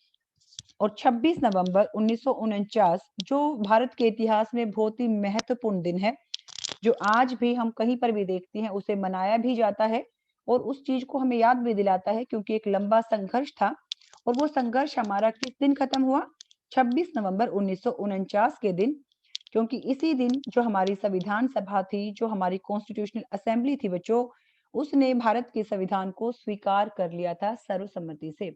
और 26 नवंबर 1949 जो भारत के इतिहास में बहुत ही महत्वपूर्ण दिन है, जो आज भी हम कहीं पर भी देखते हैं उसे मनाया भी जाता है और उस चीज को हमें याद भी दिलाता है क्योंकि एक लंबा संघर्ष था और वो संघर्ष हमारा किस दिन खत्म हुआ? 26 नवंबर 1949 के दिन, क्योंकि इसी दिन जो हमारी संविधान सभा थी, जो हमारी कॉन्स्टिट्यूशनल असेंबली थी बच्चों, उसने भारत के संविधान को स्वीकार कर लिया था सर्वसम्मति से।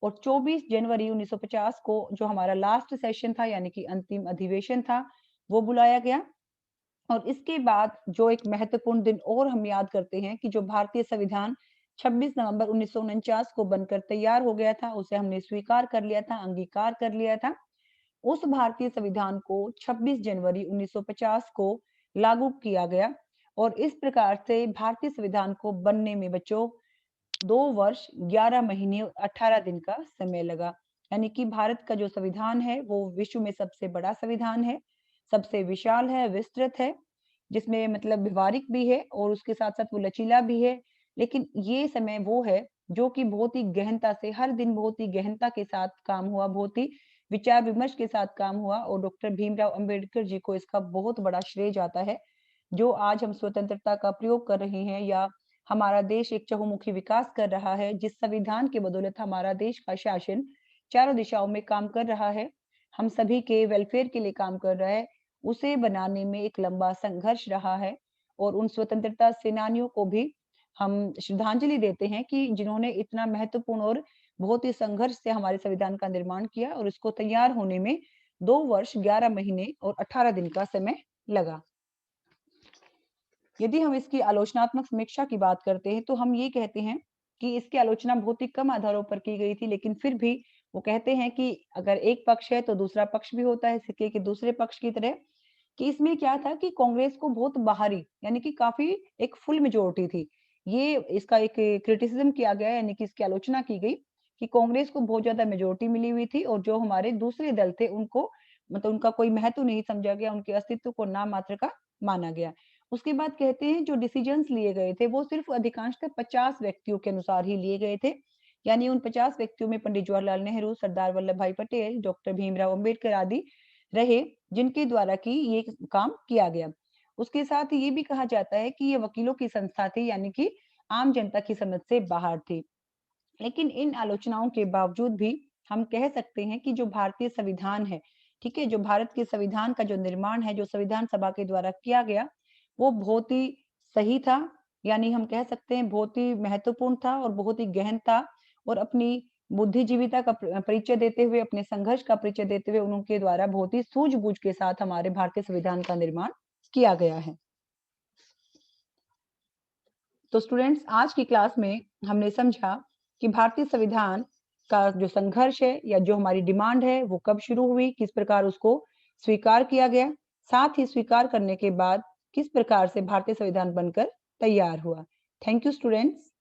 और 24 जनवरी 1950 को जो हमारा लास्ट सेशन था यानी कि अंतिम अधिवेशन था, वो बुलाया गया। और इसके बाद जो एक महत्वपूर्ण दिन और हम याद करते हैं कि जो भारतीय संविधान 26 नवंबर 1949 को बनकर तैयार हो गया था, उसे हमने स्वीकार कर लिया था, अंगीकार कर लिया था। उस भारतीय संविधान को 26 जनवरी 1950 को लागू किया गया और इस प्रकार से भारतीय संविधान को बनने में बच्चों 2 वर्ष 11 महीने और 18 दिन का समय लगा। यानी कि भारत का जो संविधान है वो विश्व में सबसे बड़ा संविधान है, सबसे विशाल है, विस्तृत है, जिसमें मतलब व्यवहारिक भी है और उसके साथ-साथ वो लचीला भी है। लेकिन ये समय वो है जो कि बहुत ही गहनता से हर दिन बहुत ही गहनता के साथ काम हुआ, बहुत ही विचार विमर्श के साथ काम हुआ और डॉक्टर भीमराव अंबेडकर जी को इसका बहुत बड़ा श्रेय जाता है। जो आज हम स्वतंत्रता का प्रयोग कर रहे हैं या हमारा देश एक चहुमुखी विकास कर रहा है, जिस संविधान के बदौलत हमारा देश का शासन चारों दिशाओं में काम कर रहा है, हम सभी के वेलफेयर के लिए काम कर रहा है, उसे बनाने में एक लंबा संघर्ष रहा है और उन स्वतंत्रता सेनानियों को भी हम श्रद्धांजलि देते हैं कि जिन्होंने इतना महत्वपूर्ण और बहुत ही संघर्ष से हमारे संविधान का निर्माण किया और इसको तैयार होने में 2 वर्ष 11 महीने और 18 दिन का समय लगा। यदि हम इसकी आलोचनात्मक समीक्षा की बात करते हैं तो हम ये कहते हैं कि इसकी आलोचना बहुत ही कम आधारों पर की गई थी, लेकिन फिर भी वो कहते हैं कि अगर एक पक्ष है तो दूसरा पक्ष भी होता है सिक्के के दूसरे पक्ष की तरह, कि इसमें क्या था कि कांग्रेस को बहुत बाहरी यानी कि काफी एक फुल मेजोरिटी थी। ये इसका एक क्रिटिसिज्म किया गया यानी कि इसकी आलोचना की गई कि कांग्रेस को बहुत ज्यादा मेजोरिटी मिली हुई थी और जो हमारे दूसरे दल थे उनको मतलब उनका कोई महत्व नहीं समझा गया, उनके अस्तित्व को नाम मात्र का माना गया। उसके बाद कहते हैं जो डिसीजंस लिए गए थे वो सिर्फ अधिकांशतः 50 व्यक्तियों के अनुसार ही लिए गए थे। यानी उन 50 व्यक्तियों में पंडित जवाहरलाल नेहरू, सरदार वल्लभ भाई पटेल, डॉक्टर भीमराव अंबेडकर आदि रहे, जिनके द्वारा की ये काम किया गया। उसके साथ ये भी कहा जाता है कि ये वकीलों की संस्था थी यानी कि आम जनता की समझ से बाहर थी। लेकिन इन आलोचनाओं के बावजूद भी हम कह सकते हैं कि जो भारतीय संविधान है, ठीक है, जो भारत के संविधान का जो निर्माण है, जो संविधान सभा के द्वारा किया गया, वो बहुत ही सही था। यानी हम कह सकते हैं बहुत ही महत्वपूर्ण था और बहुत ही गहन था और अपनी बुद्धिजीविता का परिचय देते हुए, अपने संघर्ष का परिचय देते हुए उनके द्वारा बहुत ही सूझबूझ के साथ हमारे भारतीय संविधान का निर्माण किया गया है। तो स्टूडेंट्स, आज की क्लास में हमने समझा कि भारतीय संविधान का जो संघर्ष है या जो हमारी डिमांड है वो कब शुरू हुई, किस प्रकार उसको स्वीकार किया गया, साथ ही स्वीकार करने के बाद किस प्रकार से भारतीय संविधान बनकर तैयार हुआ। Thank you students.